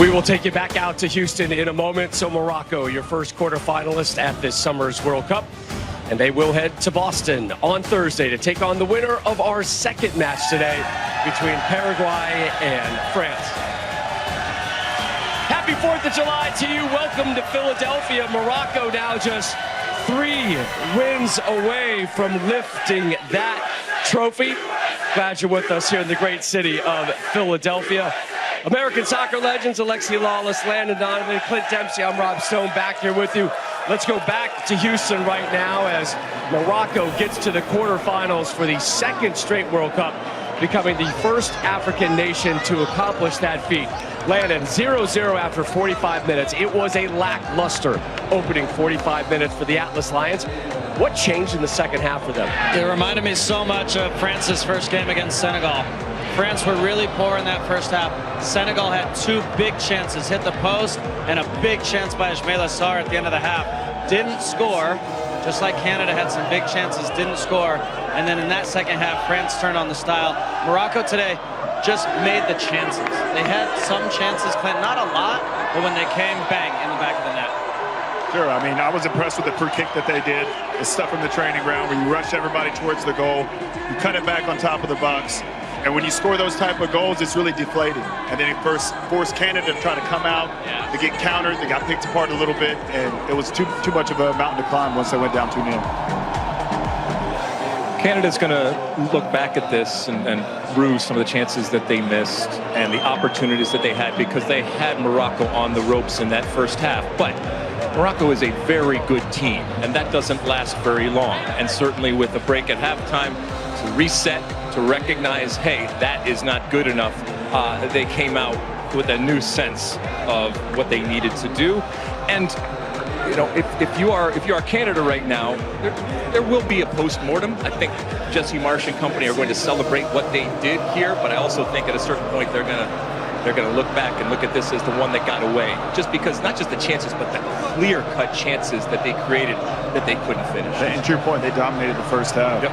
We will take you back out to Houston in a moment. So Morocco, your first quarterfinalist at this summer's World Cup. And they will head to Boston on Thursday to take on the winner of our second match today between Paraguay and France. Happy 4th of July to you. Welcome to Philadelphia. Morocco now just 3 wins away from lifting that trophy. Glad you're with us here in the great city of Philadelphia. American soccer legends, Alexi Lawless, Landon Donovan, Clint Dempsey. I'm Rob Stone back here with you. Let's go back to Houston right now as Morocco gets to the quarterfinals for the second straight World Cup, becoming the first African nation to accomplish that feat. Landon, 0-0 after 45 minutes. It was a lackluster opening 45 minutes for the Atlas Lions. What changed in the second half for them? It reminded me so much of France's first game against Senegal. France were really poor in that first half. Senegal had 2 big chances, hit the post, and a big chance by Ismaila Sarr at the end of the half. Didn't score, just like Canada had some big chances, didn't score. And then in that second half, France turned on the style. Morocco today just made the chances. They had some chances, Clint, not a lot, but when they came, bang, in the back of the net. Sure, I mean, I was impressed with the free kick that they did. The stuff from the training ground where you rush everybody towards the goal, you cut it back on top of the box. And when you score those type of goals, it's really deflating. And then it forced Canada to try to come out, to get countered. They got picked apart a little bit, and it was too much of a mountain to climb once they went down 2-0. Canada's going to look back at this and rue some of the chances that they missed and the opportunities that they had, because they had Morocco on the ropes in that first half. But Morocco is a very good team, and that doesn't last very long. And certainly with a break at halftime to reset, to recognize, hey, that is not good enough, they came out with a new sense of what they needed to do. And you know, if you are Canada right now, there will be a post-mortem. I think Jesse Marsh and company are going to celebrate what they did here, but I also think at a certain point they're gonna look back and look at this as the one that got away, just because not just the chances, but the clear-cut chances that they created that they couldn't finish. And to your point, they dominated the first half. Yep.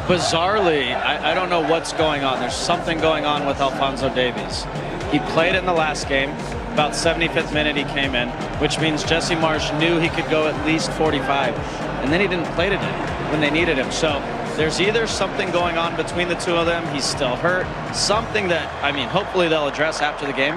Bizarrely, I don't know what's going on. There's something going on with Alphonso Davies. He played in the last game. About 75th minute he came in, which means Jesse Marsh knew he could go at least 45. And then he didn't play today when they needed him. So there's either something going on between the two of them. He's still hurt. Something that, I mean, hopefully they'll address after the game.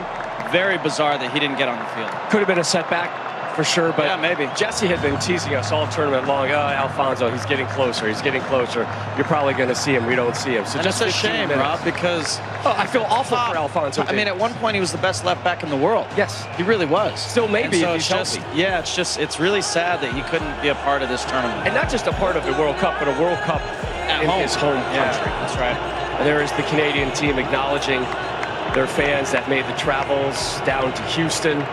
Very bizarre that he didn't get on the field. Could have been a setback for sure, but yeah, maybe. Jesse had been teasing us all tournament long. Alfonso, he's getting closer. He's getting closer. You're probably going to see him. We don't see him. So and just it's a shame, Rob, because I feel awful for Alfonso. I mean, at one point he was the best left back in the world. Yes, he really was. Still maybe so if he's healthy. Yeah, it's really sad that he couldn't be a part of this tournament. And not just a part of the World Cup, but a World Cup in his home country. Yeah, that's right. And there is the Canadian team acknowledging their fans that made the travels down to Houston.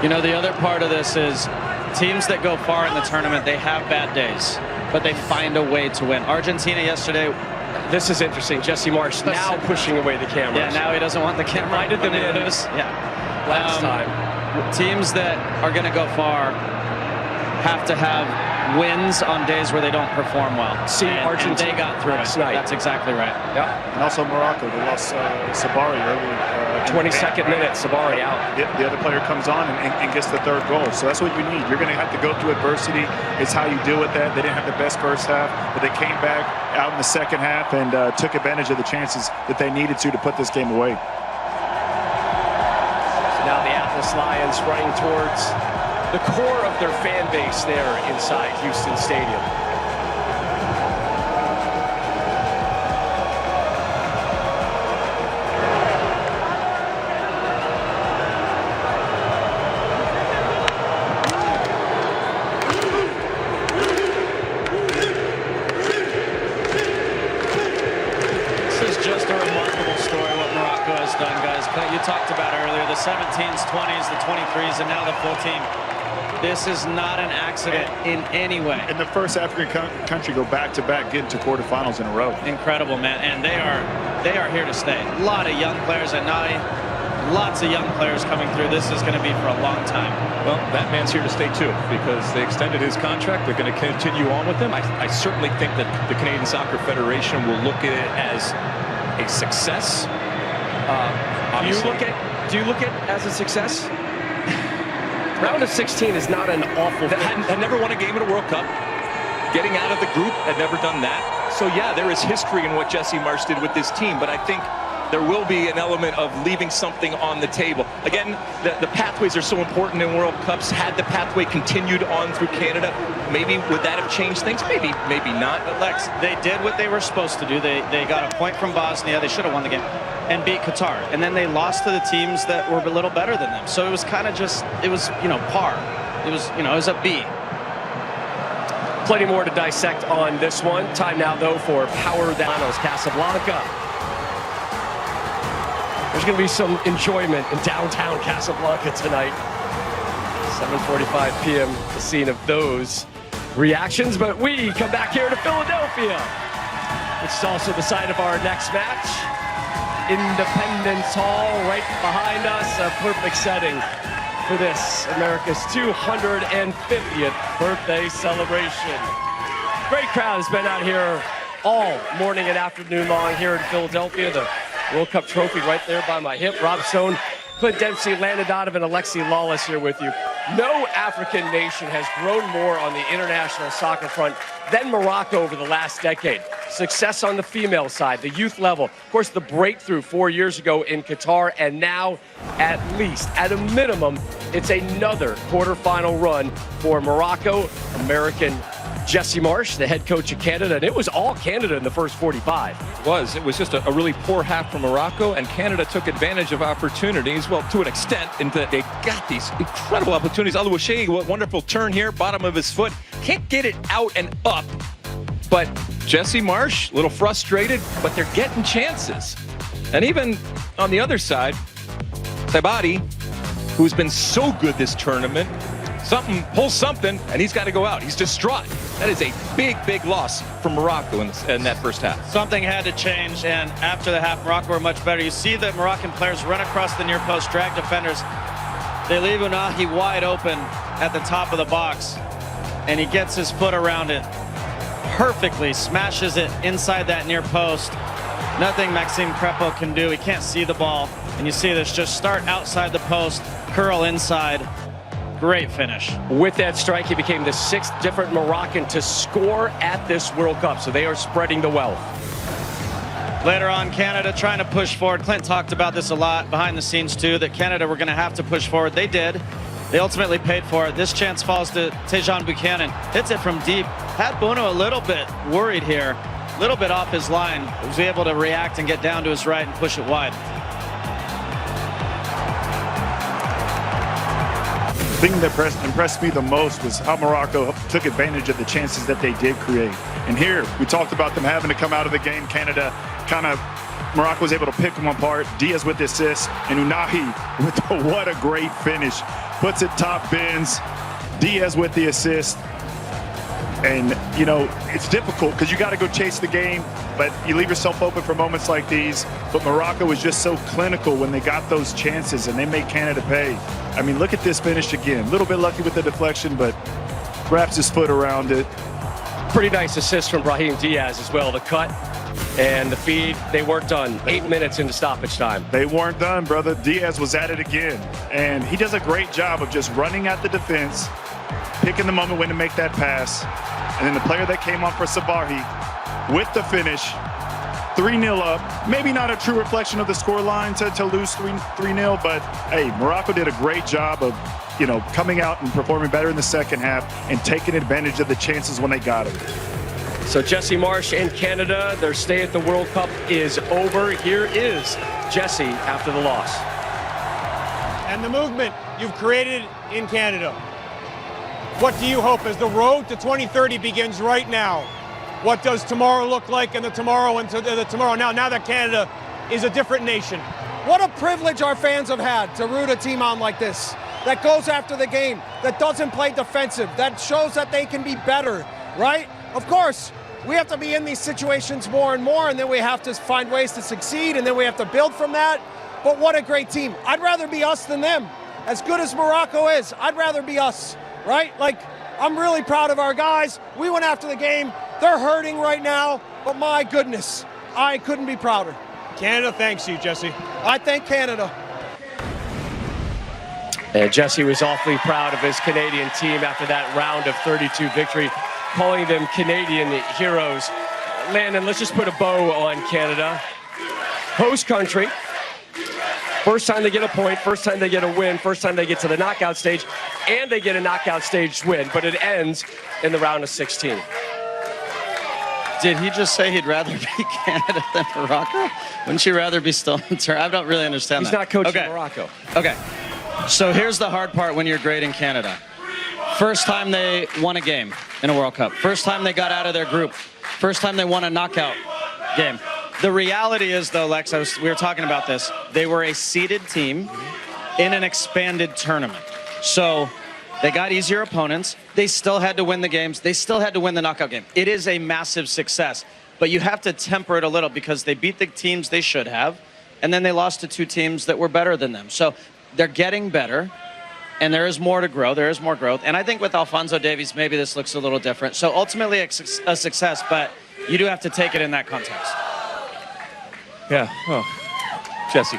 You know, the other part of this is teams that go far in the tournament, they have bad days, but they find a way to win. Argentina yesterday. This is interesting. Jesse Marsh now pushing away the cameras. Yeah, now he doesn't want the camera. Reminded them in last time. Teams that are going to go far have to have wins on days where they don't perform well. See, Argentina, they got through it. That's exactly right. Yeah. And also Morocco, they lost Sabari early. 22nd minute, Sabari out. The other player comes on and gets the 3rd goal. So that's what you need. You're going to have to go through adversity. It's how you deal with that. They didn't have the best first half, but they came back out in the second half and took advantage of the chances that they needed to put this game away. So now the Atlas Lions running towards the core of their fan base there inside Houston Stadium. You talked about earlier, the 17s, 20s, the 23s, and now the full team. This is not an accident in any way. And the first African country go back-to-back, get into quarterfinals in a row. Incredible, man. And they are here to stay. A lot of young players at 9. Lots of young players coming through. This is going to be for a long time. Well, that man's here to stay too, because they extended his contract. They're going to continue on with him. I certainly think that the Canadian Soccer Federation will look at it as a success. You look at do you look at as a success? Round of 16 is not an awful thing. Had never won a game in a World Cup. Getting out of the group, had never done that. So yeah, there is history in what Jesse Marsch did with this team, but I think there will be an element of leaving something on the table. Again, the pathways are so important in World Cups. Had the pathway continued on through Canada, maybe would that have changed things? Maybe not. But Lex, they did what they were supposed to do. They got a point from Bosnia. They should have won the game and beat Qatar. And then they lost to the teams that were a little better than them. So it was kind of just, it was, par. It was, it was a B. Plenty more to dissect on this one. Time now, though, for Power Downers Casablanca. There's going to be some enjoyment in downtown Casablanca tonight. 7:45 p.m., the scene of those reactions. But we come back here to Philadelphia, which is also the site of our next match. Independence Hall right behind us, a perfect setting for this, America's 250th birthday celebration. Great crowd has been out here all morning and afternoon long here in Philadelphia. The World Cup trophy right there by my hip. Rob Stone, Clint Dempsey, Landon Donovan, Alexi Lawless here with you. No African nation has grown more on the international soccer front than Morocco over the last decade. Success on the female side, the youth level. Of course, the breakthrough 4 years ago in Qatar, and now, at least, at a minimum, it's another quarterfinal run for Morocco. American Jesse Marsch, the head coach of Canada, and it was all Canada in the first 45. It was just a really poor half from Morocco, and Canada took advantage of opportunities, well, to an extent, in that they got these incredible opportunities. Alouache, what wonderful turn here, bottom of his foot, can't get it out and up, but Jesse Marsch, a little frustrated, but they're getting chances. And even on the other side, Sabati, who's been so good this tournament, pulls something, and he's got to go out. He's distraught. That is a big, big loss for Morocco in that first half. Something had to change, and after the half, Morocco were much better. You see the Moroccan players run across the near post, drag defenders. They leave Unahi wide open at the top of the box, and he gets his foot around it perfectly, smashes it inside that near post. Nothing Maxime Crepeau can do. He can't see the ball, and you see this just start outside the post, curl inside. Great finish. With that strike, he became the 6th different Moroccan to score at this World Cup, so they are spreading the wealth. Later on, Canada trying to push forward. Clint talked about this a lot behind the scenes too, that Canada were going to have to push forward. They did. They ultimately paid for it. This chance falls to Tejan Buchanan. Hits it from deep. Had Bono a little bit worried here, a little bit off his line. Was able to react and get down to his right and push it wide. The thing that impressed me the most was how Morocco took advantage of the chances that they did create. And here, we talked about them having to come out of the game. Canada Morocco was able to pick them apart. Diaz with the assist, and Unahi with what a great finish. Puts it top bins. Diaz with the assist. And, it's difficult because you got to go chase the game, but you leave yourself open for moments like these. But Morocco was just so clinical when they got those chances, and they made Canada pay. I mean, look at this finish again. A little bit lucky with the deflection, but wraps his foot around it. Pretty nice assist from Brahim Diaz as well. The cut and the feed, they weren't done. 8 minutes into stoppage time. They weren't done, brother. Diaz was at it again. And he does a great job of just running at the defense, picking the moment when to make that pass. And then the player that came on for Sabahi with the finish, 3-0 up. Maybe not a true reflection of the scoreline to lose 3-0, but hey, Morocco did a great job of, coming out and performing better in the second half and taking advantage of the chances when they got it. So Jesse Marsch and Canada, their stay at the World Cup is over. Here is Jesse after the loss. And the movement you've created in Canada. What do you hope as the road to 2030 begins right now? What does tomorrow look like and the tomorrow into the tomorrow now that Canada is a different nation? What a privilege our fans have had to root a team on like this, that goes after the game, that doesn't play defensive, that shows that they can be better, right? Of course, we have to be in these situations more and more, and then we have to find ways to succeed, and then we have to build from that. But what a great team. I'd rather be us than them. As good as Morocco is, I'd rather be us, right? I'm really proud of our guys. We went after the game. They're hurting right now, but my goodness, I couldn't be prouder. Canada thanks you, Jesse. I thank Canada. And Jesse was awfully proud of his Canadian team after that round of 32 victory, calling them Canadian heroes. Landon, let's just put a bow on Canada. Host country. First time they get a point, first time they get a win, first time they get to the knockout stage, and they get a knockout stage win, but it ends in the round of 16. Did he just say he'd rather be Canada than Morocco? Wouldn't you rather be still in turn? I don't really understand He's that. not coaching Morocco. Okay. So here's the hard part when you're grading Canada. First time they won a game in a World Cup. First time they got out of their group. First time they won a knockout game. The reality is, though, Lex, we were talking about this. They were a seeded team in an expanded tournament. So they got easier opponents. They still had to win the games. They still had to win the knockout game. It is a massive success. But you have to temper it a little because they beat the teams they should have, and then they lost to two teams that were better than them. So they're getting better, and there is more to grow. There is more growth. And I think with Alphonso Davies, maybe this looks a little different. So ultimately a success, but you do have to take it in that context. Yeah, well, Jesse.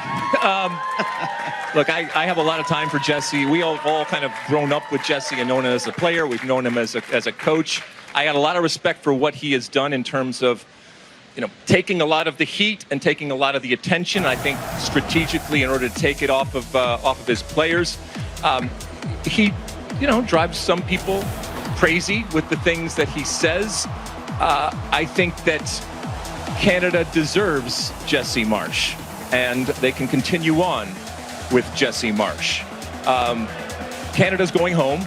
Look, I have a lot of time for Jesse. We all kind of grown up with Jesse and known him as a player. We've known him as a coach. I got a lot of respect for what he has done in terms of, taking a lot of the heat and taking a lot of the attention. I think strategically, in order to take it off of his players, he, drives some people crazy with the things that he says. I think that Canada deserves Jesse Marsch, and they can continue on with Jesse Marsch. Canada's going home.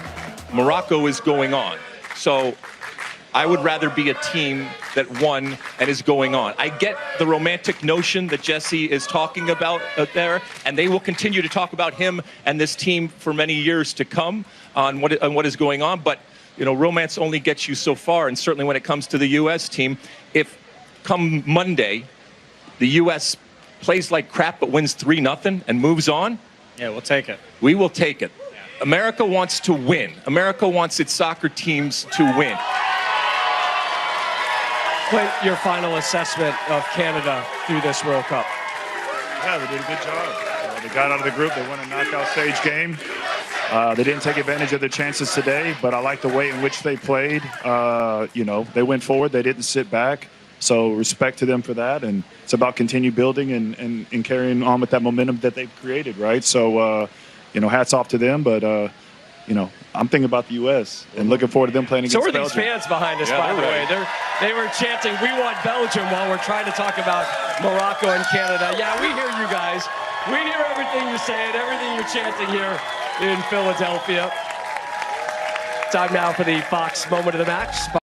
Morocco is going on. So I would rather be a team that won and is going on. I get the romantic notion that Jesse is talking about there, and they will continue to talk about him and this team for many years to come on what is going on. But, romance only gets you so far, and certainly when it comes to the U.S. team, if come Monday, the U.S. plays like crap but wins 3-0 and moves on, yeah, we'll take it. We will take it. America wants to win. America wants its soccer teams to win. Clint, your final assessment of Canada through this World Cup. Yeah, they did a good job. They got out of the group. They won a knockout stage game. They didn't take advantage of their chances today, but I like the way in which they played. They went forward. They didn't sit back. So respect to them for that. And it's about continue building and carrying on with that momentum that they've created, right? So, hats off to them. But, I'm thinking about the U.S. and looking forward to them playing against Belgium. So are these fans behind us, by the way. They were chanting, "We want Belgium," while we're trying to talk about Morocco and Canada. Yeah, we hear you guys. We hear everything you're saying, everything you're chanting here in Philadelphia. Time now for the Fox Moment of the Match.